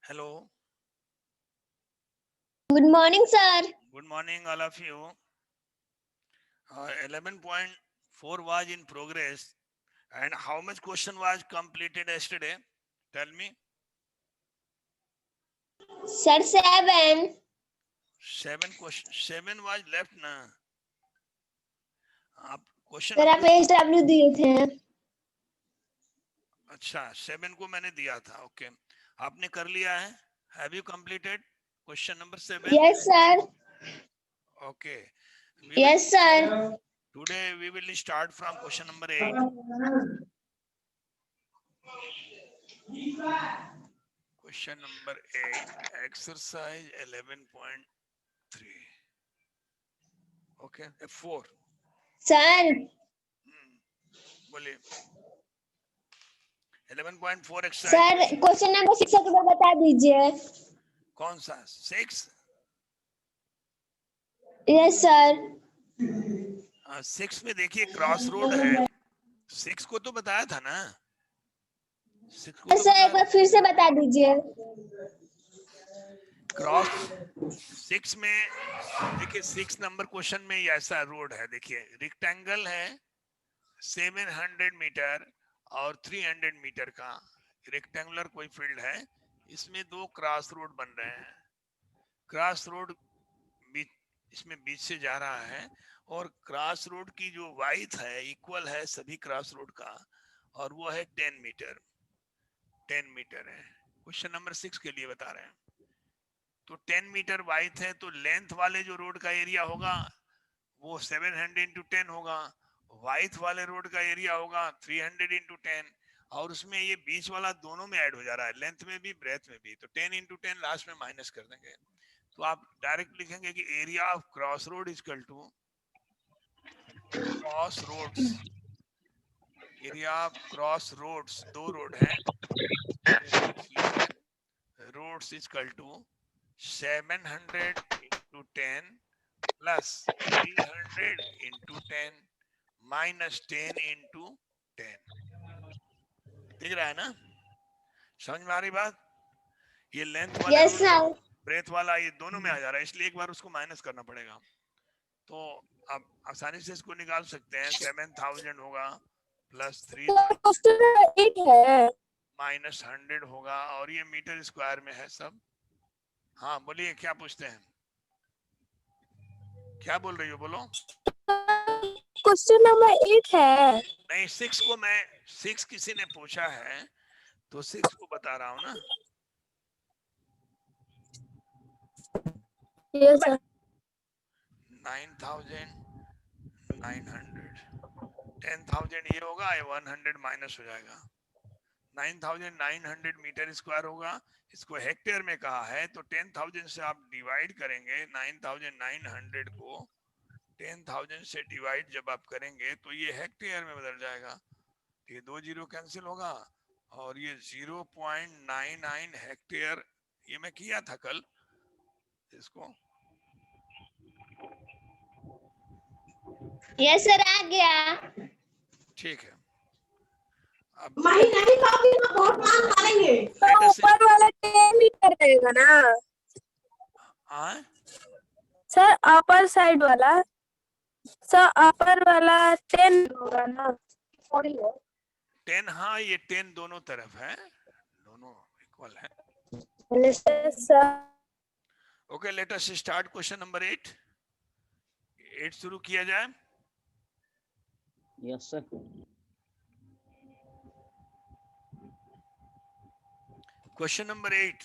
Hello. Good morning, sir. Good morning, all of you. 11.4 was in progress. And how much question was completed yesterday? Tell me. Sir, 7. 7 was left ना. आप question sir आप number HW दिए थे. अच्छा 7 को मैंने दिया था. ओके आपने कर लिया है. Have you completed question number 7? Yes, sir. Okay. Yes, sir. Today we will start from question number 8. Question number 8, exercise 11.3. Okay, 4. Sir, बोलिए. 11.4 सर एक्सरसाइज. क्वेश्चन नंबर 6 एक बार बता दीजिए. कौन सा 6? Yes, sir. 6 में देखिए क्रॉस रोड है. 6 को तो बताया था ना. 6 को तो सर एक बताया बार था. फिर से बता दीजिए. क्रॉस 6 में देखिए 6 नंबर क्वेश्चन में ये ऐसा रोड है. देखिए रेक्टेंगल है 700 मीटर और 300 मीटर का रेक्टेंगुलर कोई फील्ड है. इसमें 2 क्रॉस रोड बन रहे हैं. क्रॉस रोड बीच इसमें बीच से जा रहा है और क्रॉस रोड की जो वाइड है इक्वल है सभी क्रॉस रोड का और वो है 10 मीटर. 10 मीटर है. क्वेश्चन नंबर 6 के लिए बता रहे हैं. तो 10 मीटर वाइड है तो लेंथ वाले जो रोड का एरिया होगा वो 700 इंटू 10 होगा. वाइड वाले रोड का एरिया होगा 300 इंटू 10 और उसमें ये बीच वाला दोनों में ऐड हो जा रहा है, लेंथ में भी ब्रेथ में भी. तो 10 इंटू 10 लास्ट में माइनस कर देंगे. तो आप डायरेक्ट लिखेंगे कि area of cross road equal to cross roads. Area of cross roads, 2 road है roads equal to 700 into 10 plus 300 into 10 minus 10 into 10. दिख रहा है ना? समझ में आ रही बात? ये लेंथ वाला Yes, रोड sir. ब्रेथ वाला ये दोनों में आ जा रहा है, इसलिए एक बार उसको माइनस करना पड़ेगा. तो आप आसानी से इसको निकाल सकते हैं. 7000 होगा प्लस 3000 क्वेश्चन 8 है. माइनस 100 होगा और ये मीटर स्क्वायर में है सब. हाँ बोलिए क्या पूछते हैं, क्या बोल रही हो? बोलो. क्वेश्चन नंबर 8 है. नहीं 6 को मैं 6 किसी ने पूछा है तो 6 को बता रहा हूँ ना. Yes, sir. 9900 10,000 ये होगा, ये 100 माइनस हो जाएगा. 9,900 मीटर स्क्वायर होगा. इसको हेक्टेयर में कहा है तो 10,000 से आप डिवाइड करेंगे. 9,900 को 10,000 से डिवाइड जब आप करेंगे तो ये हेक्टेयर में बदल जाएगा. ये 2 जीरो कैंसिल होगा और ये 0.99 हेक्टेयर. ये मैं किया था कल इसको. Yes, sir आ गया. ठीक है. अब नहीं काफी ना बहुत मान मारेंगे. तो ऊपर वाला 10 मीटर रहेगा ना हाँ सर. अपर साइड वाला सर, अपर वाला 10 होगा ना. 10. हाँ ये 10 दोनों तरफ है, दोनों इक्वल है. Okay let us start question number 8. 8 शुरू किया जाए. Yes sir. Question number 8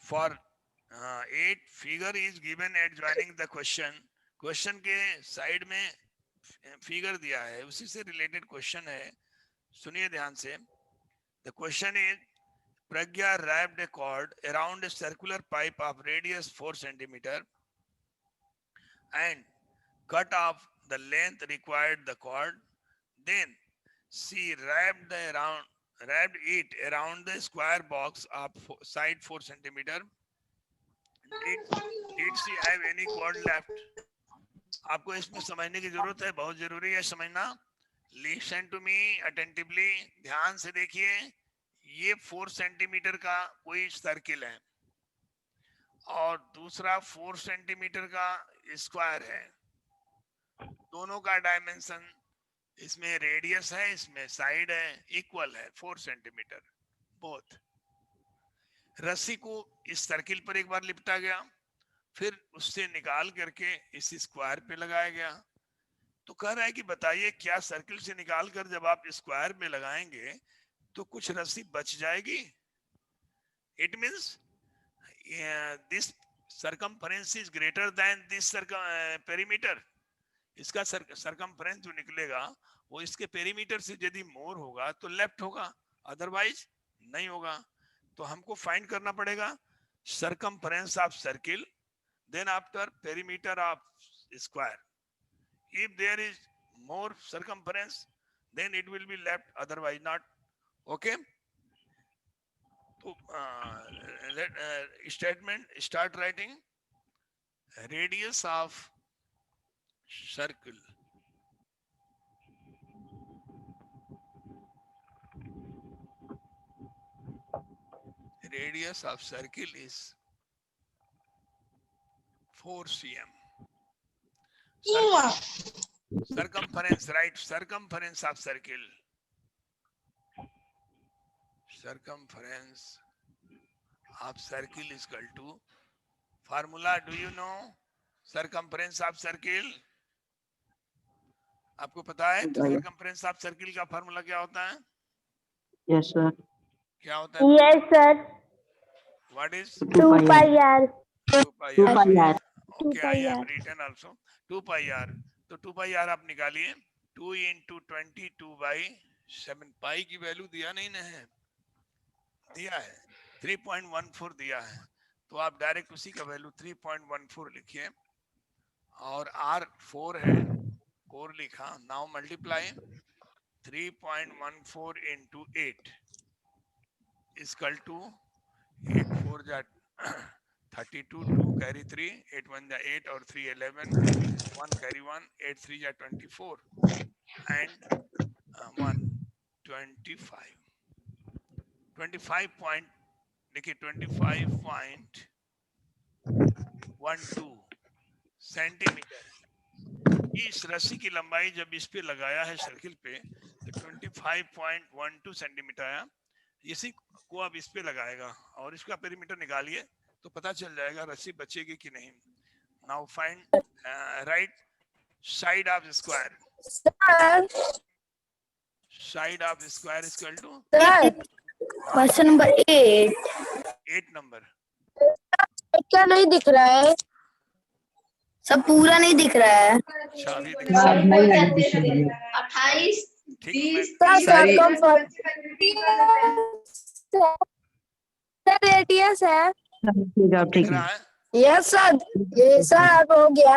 for 8 figure is given adjoining the question. Question के साइड में फिगर दिया है, उसी से रिलेटेड क्वेश्चन है. सुनिए ध्यान से. The question is Pragya wrapped a cord around a circular pipe of radius 4 centimeter and cut off the length required the cord. Then she wrapped it around the square box of side 4 centimeter. Did she have any cord left? आपको इसमें समझने की जरूरत है, बहुत जरूरी है समझना. Listen to me attentively. ध्यान से देखिए. ये 4 सेंटीमीटर का कोई सर्किल है और दूसरा 4 सेंटीमीटर का स्क्वायर है, दोनों का डायमेंशन, इसमें रेडियस है इसमें साइड है, इक्वल है 4 सेंटीमीटर बोथ। रस्सी को इस सर्किल पर एक बार लिपटा गया, फिर उससे निकाल करके इस स्क्वायर पे लगाया गया। तो कह रहा है कि बताइए क्या सर्किल से निकाल कर जब आप स्क्वायर में लगाएंगे तो कुछ रस्सी बच जाएगी? It means this circumference is greater than this perimeter. इसका सर्कमफरेंस जो निकलेगा वो इसके पेरीमीटर से यदि मोर होगा तो लेफ्ट होगा, अदरवाइज नहीं होगा। तो हमको फाइंड करना पड़ेगा circumference of circle, then after perimeter of square. If there is more circumference, then it will be left, otherwise not. Okay. So statement, start writing. Radius of circle. Radius of circle is 4 cm. Circumference, right? Circumference of circle. Circumference of circle is equal to formula. Do you know circumference of circle? आपको पता है circumference of circle का formula क्या होता है? Yes, sir. क्या होता है? Yes, sir. What is? 2 pi r. 2 pi 2 r. pi r. Okay, I have written also 2 pi r. तो 2 pi r आप निकालिए, 2 into 22 by 7 पाई की वैल्यू दिया नहीं ना है, दिया है 3.14 दिया है, तो आप डायरेक्ट उसी का वैल्यू 3.14 लिखिए और r 4 है, 4 लिखा। Now multiply 3.14 into 8 is equal to 8 4 जा 32, 2 carry 3, 8 1 जा 8 और 3 11, 1 carry 1, 8 3 जा 24 and 1 25 point, देखिए 25.12 सेंटीमीटर। इस रस्सी की लंबाई जब इस पे लगाया है सर्किल पे तो 25.12 सेंटीमीटर आया। इसी को अब इस पे लगाएगा और इसका पेरीमीटर निकालिए तो पता चल जाएगा रस्सी बचेगी कि नहीं। Now find right side of square. Side of square is equal to question number 8। 8 number. क्या नहीं दिख रहा है? सब पूरा नहीं दिख रहा है। अच्छा अभी दिख रहा है। 28 ठीक है, रेडियस है। दिख रहा है। यस सर, ये सर हो गया।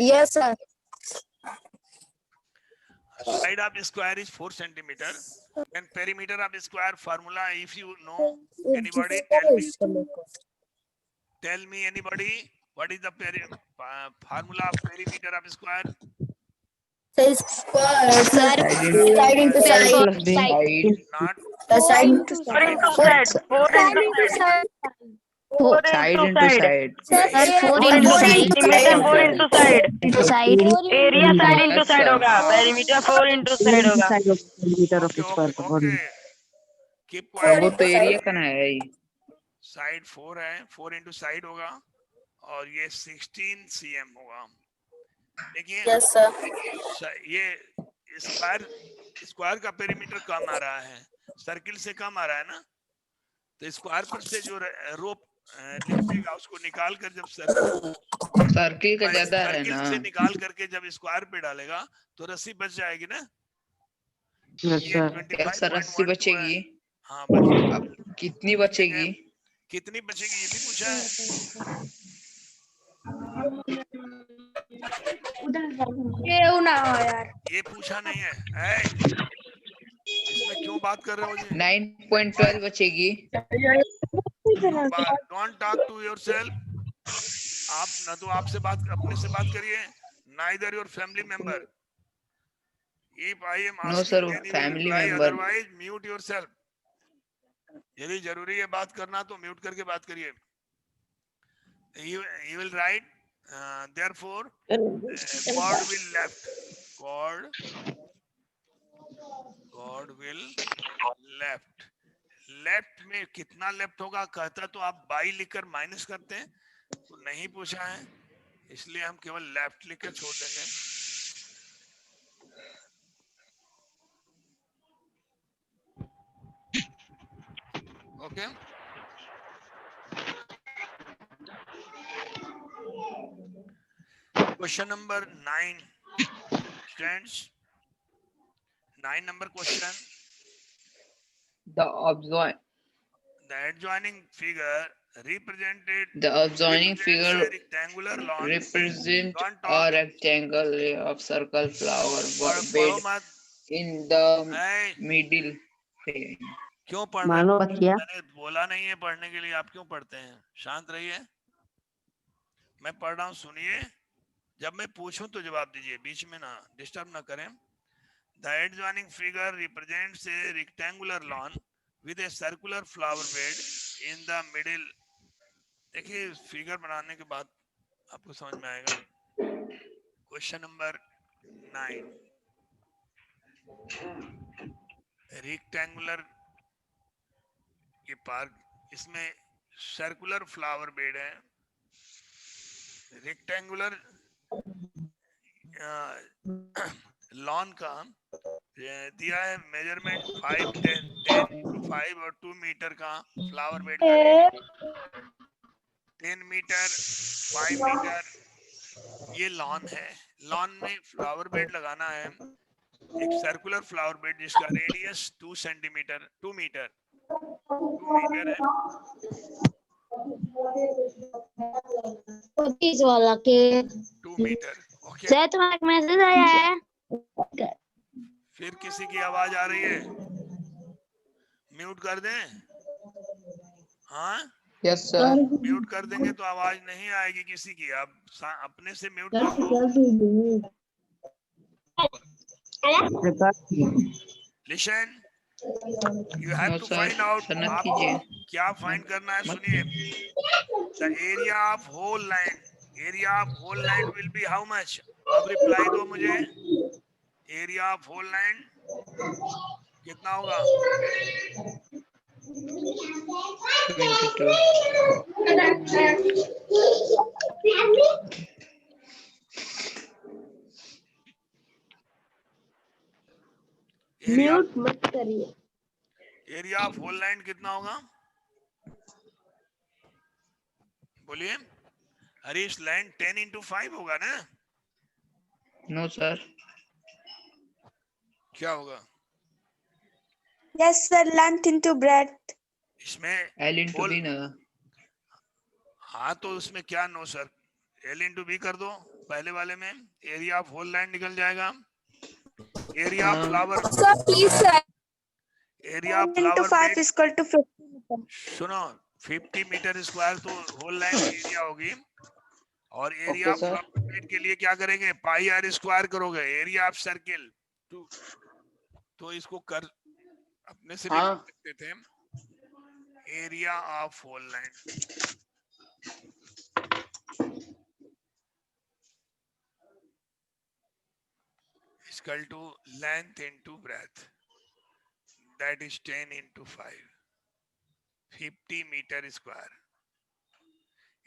Yes sir. Side of the square is 4 centimeter. And perimeter of the square formula, if you know, anybody tell me anybody, what is the formula of perimeter of the square? Side into side. Not Side into side. side. Side into side. 4 into side. Area side into side होगा, perimeter 4 into side होगा। Okay. Keep वो quiet. तो area का है ही। Side 4 है, 4 into side होगा और ये 16 cm होगा। देखिए यस सर। ये स्क्वायर का पेरीमीटर कम आ रहा है, सर्किल से कम आ रहा है ना, तो स्क्वायर पर से जो रोप लिपटेगा उसको निकाल कर जब सर्किल का ज्यादा है ना, सर्किल से निकाल करके जब स्क्वायर पे डालेगा तो रस्सी बच जाएगी ना। कैसा रस्सी बचेगी? हाँ बचेगी। अब कितनी बचेगी? कितनी बचेगी ये भी पूछा है। ये ना यार, ये पूछा नहीं है। इसमें क्यों बात कर रहे हो जी? 9.12 बचेगी। Don't talk to yourself. आप ना तो आपसे बात, अपने से बात करिए, neither your family member. If I am No asking, sir, then you family reply, member. otherwise mute yourself. यदि जरूरी है बात करना तो म्यूट करके बात करिए. You will write therefore chord will left. Chord will left. Left में कितना लेफ्ट होगा कहता तो आप बाई लिखकर माइनस करते हैं, तो नहीं पूछा है इसलिए हम केवल लेफ्ट लिख के छोड़ देंगे. Okay. Question number 9 students. 9 number question. The adjoining figure represented adjoining figure a rectangular lawn. represent Don't a talk. rectangle of circle flower पढ़ो bed मत. in the Hey, middle. क्यों पढ़ रहे मानो हैं? बचिया मैंने बोला नहीं है पढ़ने के लिए, आप क्यों पढ़ते हैं? शांत रहिए, मैं पढ़ रहा हूँ, सुनिए. जब मैं पूछूं तो जवाब दीजिए, बीच में ना डिस्टर्ब ना करें. The adjoining figure represents a rectangular lawn with a circular flower bed in the middle. देखिए फिगर बनाने के बाद आपको समझ में आएगा. Question number 9. रेक्टेंगुलर ये पार्क, इसमें सर्कुलर फ्लावर बेड है. रेक्टेंगुलर लॉन का दिया है मेजरमेंट 5, 10 और 2 मीटर का फ्लावर बेड का. 10 मीटर 5 मीटर ये लॉन है. लॉन में फ्लावर बेड लगाना है, एक सर्कुलर फ्लावर बेड जिसका रेडियस 2 सेंटीमीटर 2 मीटर है. वाला के 2 मीटर. ओके. सर तुम्हारा मैसेज आया है. फिर किसी की आवाज आ रही है, म्यूट कर दें. हाँ, Yes sir. म्यूट कर देंगे तो आवाज नहीं आएगी किसी की. आप अपने से म्यूट कर दो. Listen, you have No to sir. Find out. Sir न आप कीजिए. क्या फाइंड करना है सुनिए. The area of whole land. Area of whole land will be how much. अब रिप्लाई दो मुझे. एरिया ऑफ होल लैंड कितना होगा? 22. म्यूट मत करिए. एरिया ऑफ होल लैंड कितना होगा? बोलिए. हरीश, लैंड 10 into 5 होगा ना? No sir. क्या होगा Yes sir, length into breadth. इसमें? L into whole. B ना. हाँ तो उसमें क्या? No sir, L into B कर दो पहले वाले में. एरिया ऑफ होल लैंड निकल जाएगा. Area of flower. Sir, please sir. Area of Into flower 5 bed. is equal to 50. सुनो, 50 मीटर स्क्वायर तो होल लैंड एरिया होगी. और area of sir. Flower bed के लिए क्या करेंगे? पाई आर स्क्वायर करोगे. एरिया ऑफ सर्किल तो इसको कर अपने से भी हाँ. कर सकते थे. Area of whole land equal to length into breadth, that is 10 into 5, 50 meter square.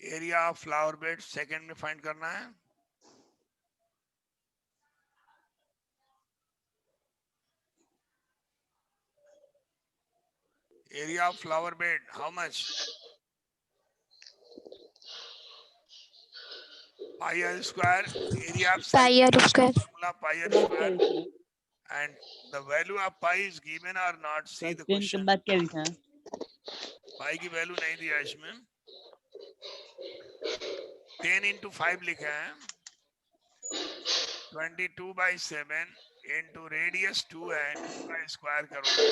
Area of flower bed second में फाइंड करना है. Area of flower bed how much? Pi r square. Area of Pi r square. formula pi r square, and the value of pi is given or not. See the question. पाई की value नहीं दिया इसमें. 10 into 5 लिखा है. 22/7 into radius 2 है, 2 का square करोगे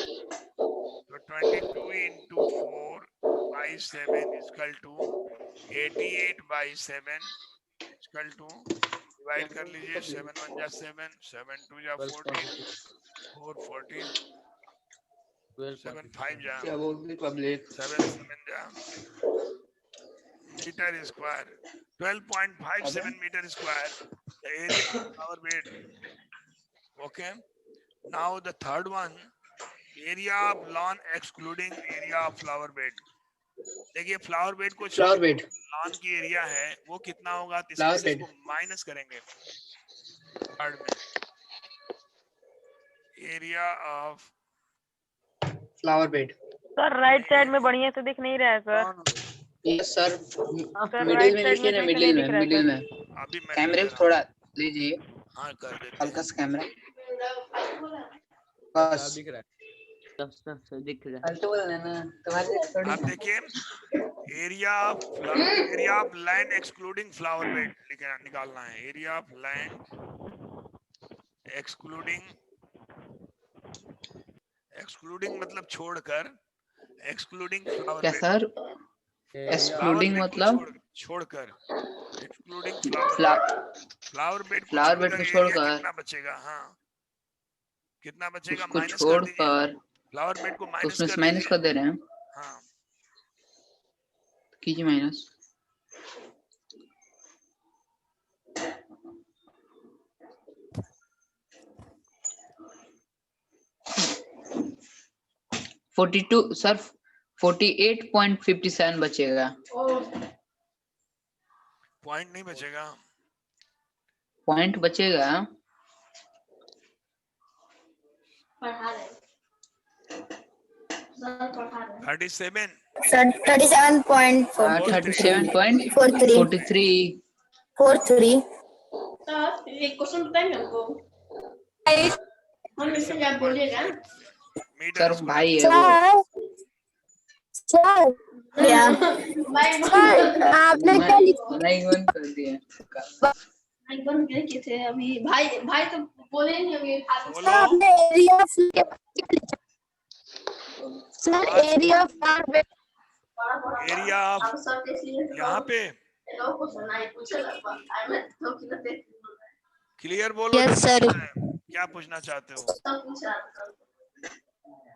तो 22 into 4/7 is equal to 88/7 is equal to, divide कर लीजिए. 7 1 जा 7, 7 2 जा 14, 4 14. 7 5 जा क्या बोलते पब्लिक? 7 7 जा metre square 12.57 meter square the area of flower bed. Okay, now the third one, area of lawn excluding area of flower bed. देखिए flower bed को छोड़ फ्लावर बेड, लॉन की एरिया है वो कितना होगा, तो इसमें फ्लावर से बेड, इसको माइनस करेंगे थर्ड में, area of flower bed. Sir right side में बढ़िया से दिख नहीं रहा है sir. Yes sir, sir middle right में साइड लिखिए में ना, सही से नहीं मिडिल दिख में, रहा है मिडिल सर। में। अभी मैं कैमरे लिख को रहा थोड़ा लीजिए, हूं। हाँ कर देते हल्का हैं। सा कैमरा, बस दिख रहा है, सब दिख रहा है। अल्टो बोलना ना तुम्हारे थोड़ी आप ना। देखिए area of land excluding flower bed निकालना है, एरिया ऑफ लैंड एक्सक्लूडिंग मतलब छोड़कर, एक्सक्लूडिंग फ्लावर क्या bed, sir? Flower excluding bed को मतलब छोड़कर एक्सक्लूडिंग फ्लावर बेड को फ्लावर बेड छोड़कर को एरिया छोड़कर, कितना बचेगा? हाँ कितना बचेगा, उसको माइनस कर दीजिए, छोड़कर, फ्लावर बेड को तो माइनस उसमें कर से माइनस दीजिए। कर दे रहे हैं, हाँ कीजिए माइनस। सर 48.57 बचेगा। पॉइंट नहीं बचेगा, पॉइंट बचेगा। 37 37.43। 43 मीटर सर स्क्वायर। भाई है वो। सर क्या सर आपने क्या लिखा? नहीं बंद कर दिया। अभी भाई भाई तो बोले नहीं अभी। सर आपने एरिया ऑफ के sir area of area of यहाँ पे क्लियर बोलो। Yes sir. क्या पूछना चाहते हो?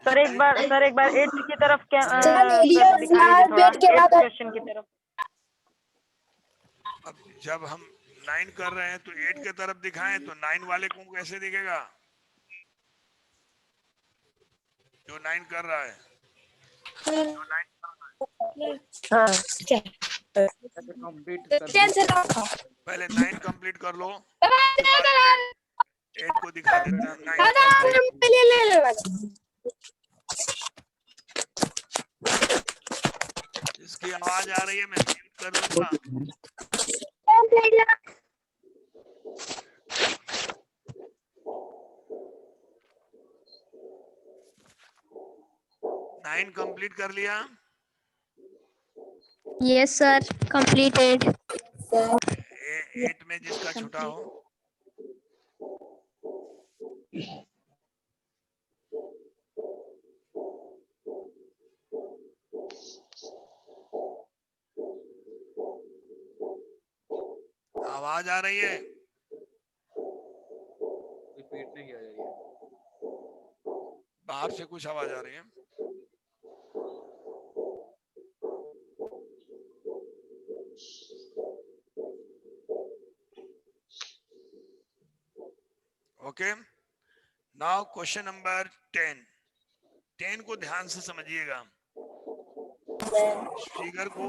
सर एक बार 8 की तरफ क्या सर एरिया सर ऑफ दिखाइए फ्लावर थोड़ा बेड के 8 बाद क्वेश्चन की तरफ। अब जब हम 9 कर रहे हैं तो 8 की तरफ दिखाएं तो 9 वाले को कैसे दिखेगा जो 9 कर रहा है? जो 9 पहले 9 कंप्लीट कर लो, 8 को दिखा देते हैं। 9 इसकी आवाज आ रही है, मैं म्यूट कर दूंगा। 9 कंप्लीट कर लिया? Yes sir completed. 8 में जिसका छूटा हो। आवाज आ रही है? रिपीट नहीं किया जाएगा। बाहर से कुछ आवाज आ रही है। ओके, नाउ क्वेश्चन नंबर 10 को ध्यान से समझिएगा। फिगर को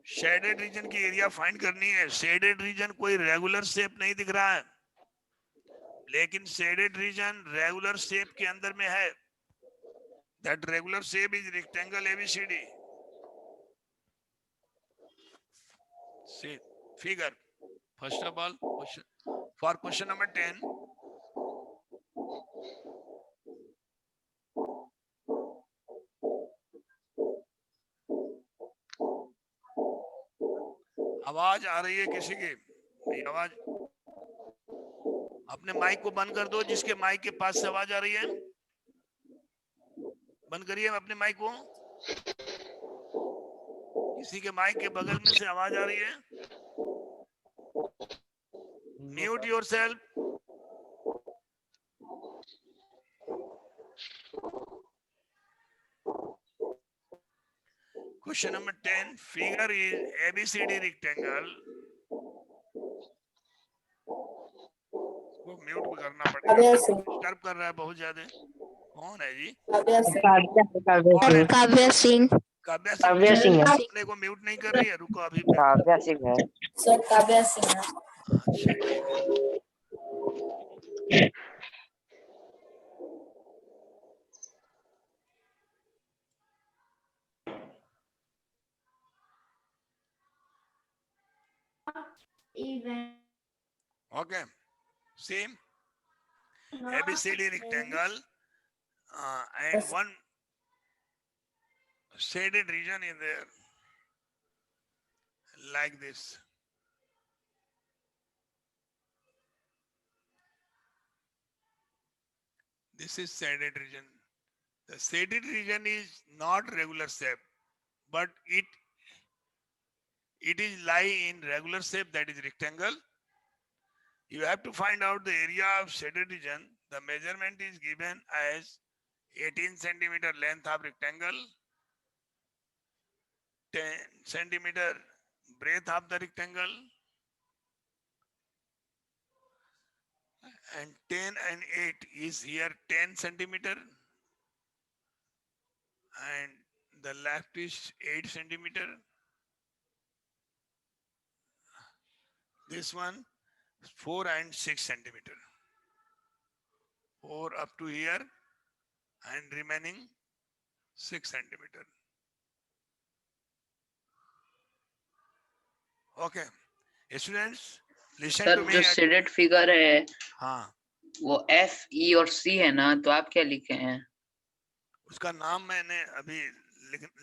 शेडेड रीजन की एरिया फाइंड करनी है। शेडेड रीजन कोई रेगुलर शेप नहीं दिख रहा है, लेकिन शेडेड रीजन रेगुलर शेप के अंदर में है। That regular shape is rectangle ABCD. See figure. First of all, for question number 10, आवाज आ रही है किसी की? नहीं आवाज। अपने माइक को बंद कर दो, जिसके माइक के पास से आवाज आ रही है बंद करिए अपने माइक को। किसी के माइक के बगल में से आवाज आ रही है, mute yourself. Question number 10. Figure is ABCD rectangle. को म्यूट करना पड़ेगा, डिस्टर्ब कर रहा है बहुत ज्यादा। कौन है जी? काव्या सिंह। काव्या सिंह। काव्या काव्या सिंह सिंह है। अपने को म्यूट नहीं कर रही है, रुको अभी। काव्या सिंह है। सर काव्या सिंह है। अच्छा ठीक है। Okay, same ABCD rectangle and one shaded region is there like this. This is shaded region. The shaded region is not regular shape, but it is lie in regular shape, that is rectangle. You have to find out the area of shaded region. The measurement is given as 18 centimeter length of rectangle, 10 centimeter breadth of the rectangle, and 10 and 8 is here 10 centimeter, and the left is 8 centimeter. This one 4 and 6 centimeter. 4 up to here and remaining 6 centimeter. Okay, students, listen sir to me. जो shaded figure है हाँ, वो F, E और C है ना, तो आप क्या लिखे हैं? उसका नाम मैंने अभी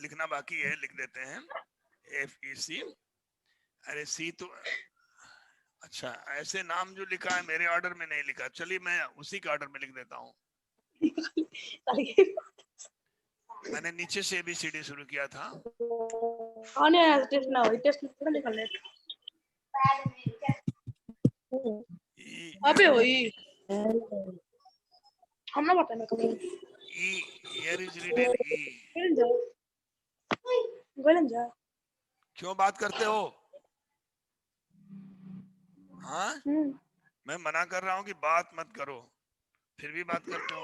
लिखना बाकी है, लिख देते हैं FEC। अरे C तो अच्छा, ऐसे नाम जो लिखा है मेरे ऑर्डर में नहीं लिखा, चलिए मैं उसी के ऑर्डर में लिख देता हूँ। मैंने नीचे से ABCD शुरू किया था। अबे वही हम ना बताना कभी। E, here is written E. गोलन जा। क्यों बात करते हो? हाँ, मैं मना कर रहा हूँ कि बात मत करो, फिर भी बात करते हो।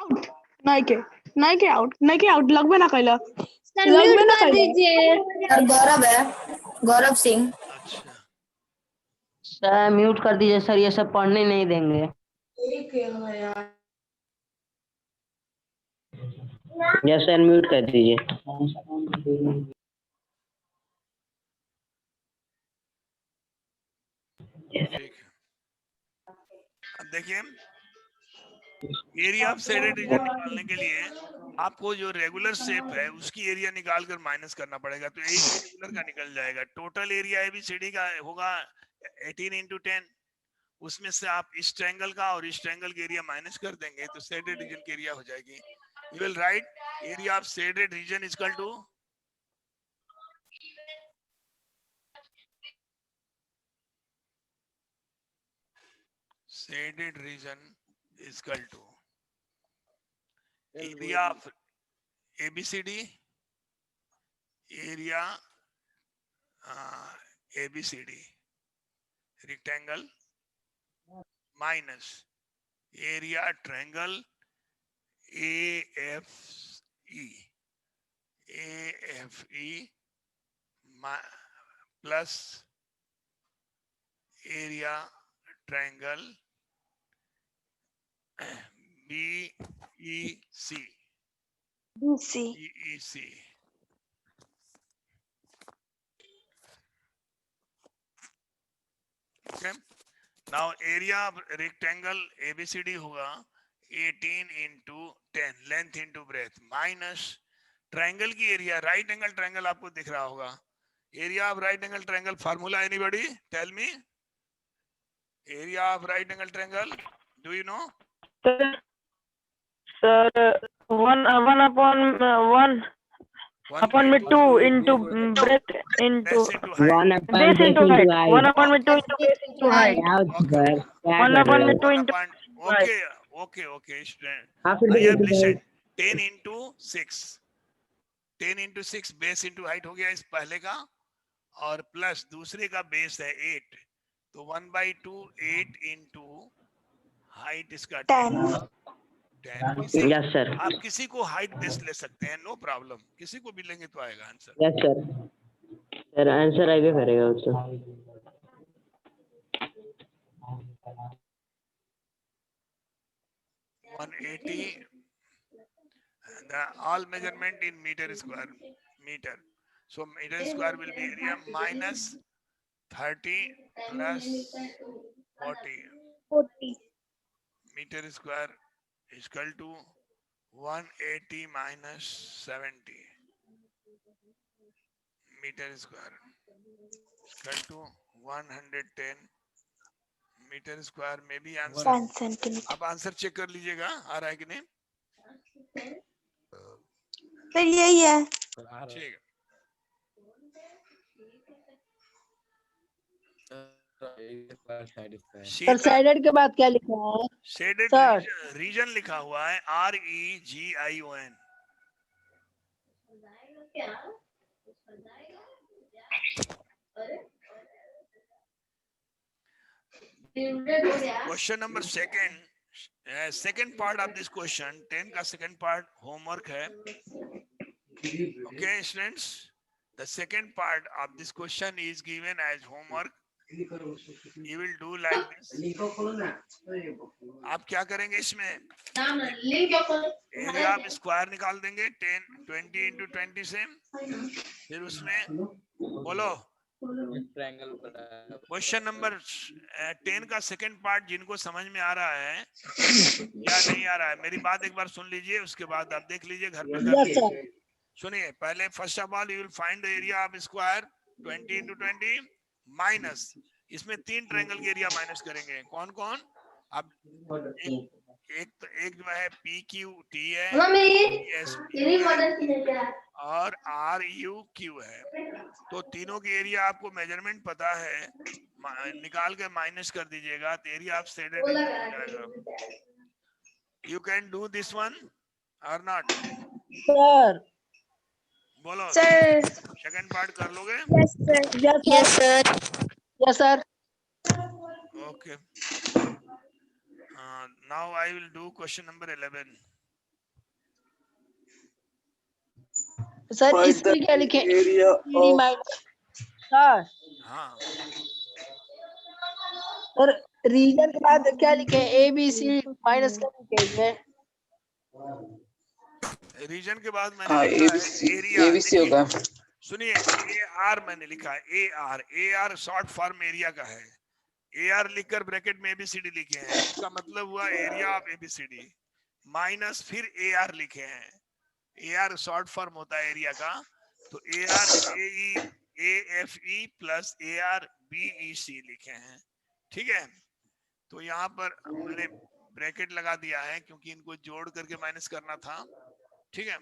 आउट नाइके आउट लगबे ना कैला। सर म्यूट कर दीजिए। सर गौरव है, गौरव सिंह। अच्छा, सर म्यूट कर दीजिए सर, ये सब पढ़ने नहीं देंगे। यस सर, म्यूट कर दीजिए। ठीक है। अब देखिए, एरिया ऑफ शेडेड रीजन निकालने के लिए आपको जो रेगुलर शेप है उसकी एरिया निकाल कर माइनस करना पड़ेगा, तो एक रेगुलर का निकल जाएगा। टोटल एरिया ABCD का होगा 18 into 10। उसमें से आप इस ट्रायंगल का और इस ट्रायंगल की एरिया माइनस कर देंगे तो शेडेड रीजन की एरिया हो जाएगी। You will write area of shaded region is equal to shaded region is equal to area of ABCD, area ABCD rectangle minus area triangle AFE plus area triangle BEC. Okay. Now area of rectangle ABCD होगा 18 into 10 length into breadth minus triangle की area, right angle triangle आपको दिख रहा होगा। Area of right angle triangle formula, anybody tell me? Area of right angle triangle, do you know? Sir 1 upon 2 into breadth into height. base into height. 1 upon 2 into base into height. 1 upon 2 into Okay, student. I have listened. 10 into 6, 10 into 6 base into height हो गया इस पहले का, और plus दूसरे का base है 8, तो 1/2 8 इंटू हाइट इसका 10। 10 किसी यस सर, आप किसी को हाइट बेस ले सकते हैं, नो प्रॉब्लम, किसी को भी लेंगे तो आएगा answer. Yes sir, sir answer आइए करेगा उससे। 180, the all measurement in meter square, meter, so meter square will be area minus 30 plus 40 meter square is equal to 180 minus 70 meter square is equal to 110 meter square में भी answer. अब answer check कर लीजिएगा आ रहा है कि नहीं। Sir यही है। ठीक है। सर साइडेड के बाद क्या लिखा है? शेडेड सर रीजन लिखा हुआ है REGION। Question number second part of this question 10 का सेकंड पार्ट होमवर्क है। Okay students, the second part of this question is given as homework. You will do like this. आप क्या करेंगे इसमें, area of square निकाल देंगे 20 into 20 से, फिर उसमें बोलो क्वेश्चन नंबर 10 का सेकंड पार्ट जिनको समझ में आ रहा है या नहीं आ रहा है, मेरी बात एक बार सुन लीजिए, उसके बाद आप देख लीजिए घर पे कर लीजिए। सुनिए, पहले first of all you will find the area of square 20 into 20 minus, इसमें 3 ट्रायंगल के एरिया माइनस करेंगे। कौन कौन? अब एक जो है PQT है, और RUQ है, तो तीनों की एरिया आपको मेजरमेंट पता है, निकाल के माइनस कर दीजिएगा तो एरिया आप शेडेड हो जाएगा। You can do this one और नॉट? सर बोलो सर सेकंड पार्ट कर लोगे? Yes sir. Yes sir. Yes sir. Okay, now I will do question number 11। Sir इसमें क्या लिखे? सर हाँ, सर रीजन के बाद क्या लिखे? ABC माइनस क्या लिखे इसमें? रीजन के बाद मैंने लिखा है एरिया। होगा। सुनिए, AR मैंने लिखा है, AR शॉर्ट फॉर्म एरिया का है। AR लिखकर ब्रैकेट में ABCD लिखे हैं, इसका मतलब हुआ एरिया ऑफ ABCD, माइनस फिर AR लिखे हैं। AR शॉर्ट फॉर्म होता है एरिया का, तो AR AFE plus AR BEC लिखे हैं। ठीक है, तो यहाँ पर मैंने ब्रैकेट लगा दिया है क्योंकि इनको जोड़ करके माइनस करना था। ठीक है,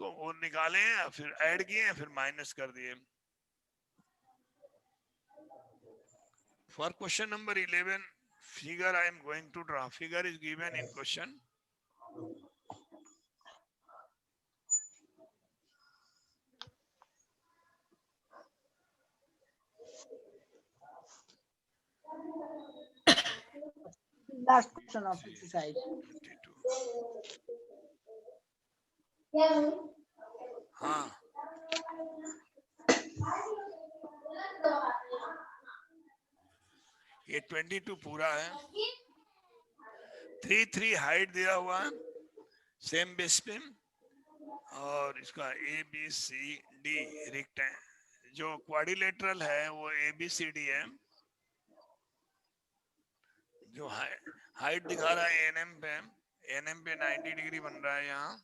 तो वो निकाले फिर ऐड किए फिर माइनस कर दिए। For question number 11, figure I am going to draw. Figure is given in question. Last question of exercise. 22. हाँ, ये 22 पूरा है। 3 हाइट दिया हुआ है सेम बेस पे, और इसका ABCD रेक्टेंगल जो क्वाड्रिलेटरल है वो ABCD है। जो हाइट दिखा रहा है NM पे 90 डिग्री बन रहा है यहाँ।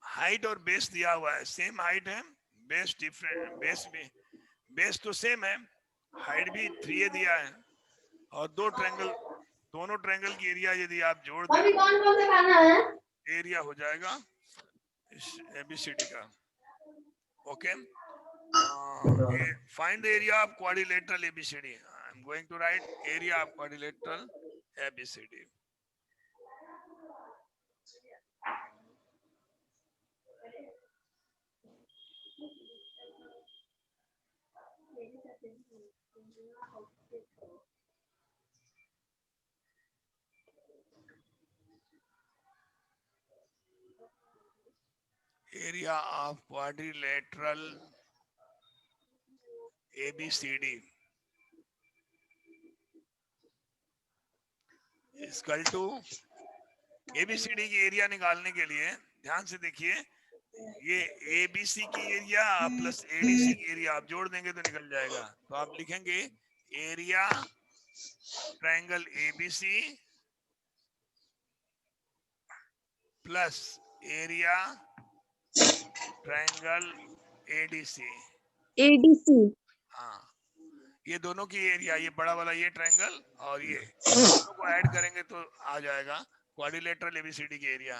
हाइट और बेस दिया हुआ है, सेम हाइट है, बेस डिफरेंट, बेस तो सेम है, हाइट भी 3A दिया है, और दोनों ट्रायंगल की एरिया यदि आप जोड़ दें एरिया हो जाएगा इस ABCD का। Okay, find the area of quadrilateral ABCD। I am I'm going to write area of quadrilateral ABCD. Area of quadrilateral ABCD is equal to ABCD की एरिया निकालने के लिए ध्यान से देखिए, ये ABC की एरिया प्लस ADC की एरिया आप जोड़ देंगे तो निकल जाएगा। तो आप लिखेंगे area triangle ABC plus area triangle ADC। हाँ, ये दोनों की एरिया, ये बड़ा वाला ये ट्रायंगल और ये दोनों को ऐड करेंगे तो आ जाएगा क्वाड्रिलेटरल ABCD की एरिया।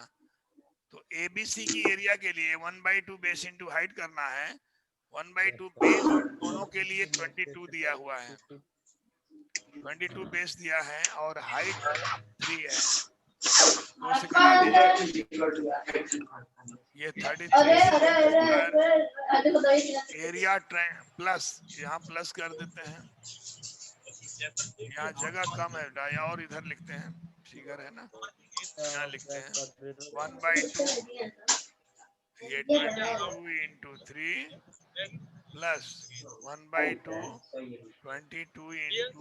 तो ABC की एरिया के लिए 1/2 बेस इंटू हाइट करना है। 1/2 बेस दोनों के लिए 22 दिया हुआ है, 22 बेस दिया है और हाइट 3 है। तो उसे करा दीजिए, ये 33 एरिया प्लस, यहाँ प्लस कर देते हैं, यहाँ जगह कम है और इधर लिखते हैं, फिगर है ना, यहाँ लिखते हैं 1/2 ये 22 इंटू 3 प्लस 1/2 22 इंटू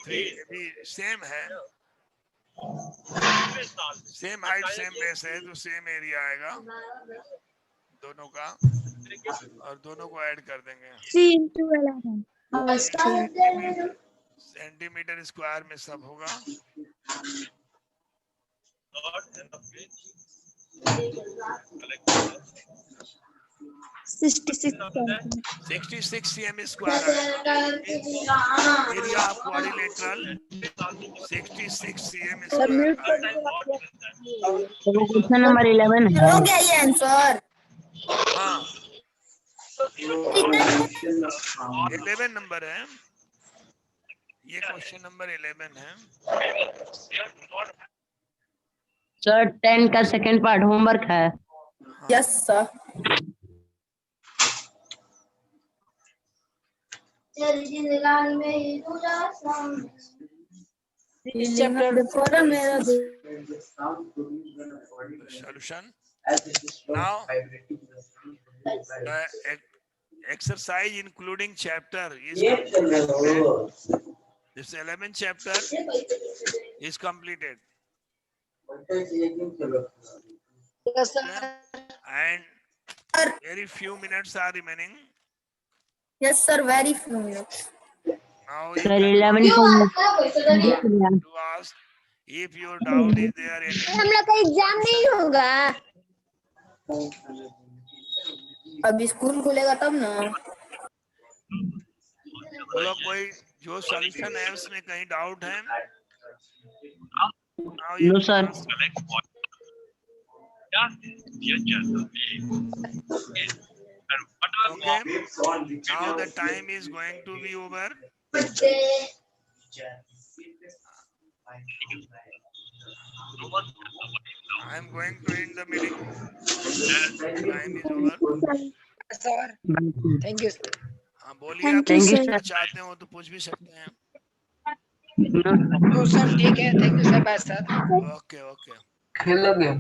3 भी सेम है, सेम हाइट सेम बेस है तो सेम एरिया आएगा दोनों का और दोनों को ऐड कर देंगे। सेंटीमीटर स्क्वायर में सब होगा। 66 cm square area of quadrilateral 66 cm square. Question number 11 है। हो गया ये आंसर। हाँ 11 नंबर है, ये क्वेश्चन नंबर 11 है। सर 10 का सेकंड पार्ट होमवर्क है। Yes sir. Solution. Now the exercise including chapter is completed. This 11th chapter is completed. Yes, sir. And very few minutes are remaining. Yes sir, very few minutes. Now you sir can 11 को to ask if your doubt is there any. हम लोग का exam नहीं होगा। अभी school खुलेगा तब ना। बोलो कोई जो सॉल्यूशन है उसमें कहीं डाउट है? Now you no sir. ask. Okay. Now the time is going to be over. I am going to end the meeting. Time is over. Sir. Thank you, sir. हाँ बोलिए, आप Thank you, पूछना sir. चाहते हो तो पूछ भी सकते हैं। तो सर ठीक है, thank you sir, bye sir. Okay okay. खेलोगे?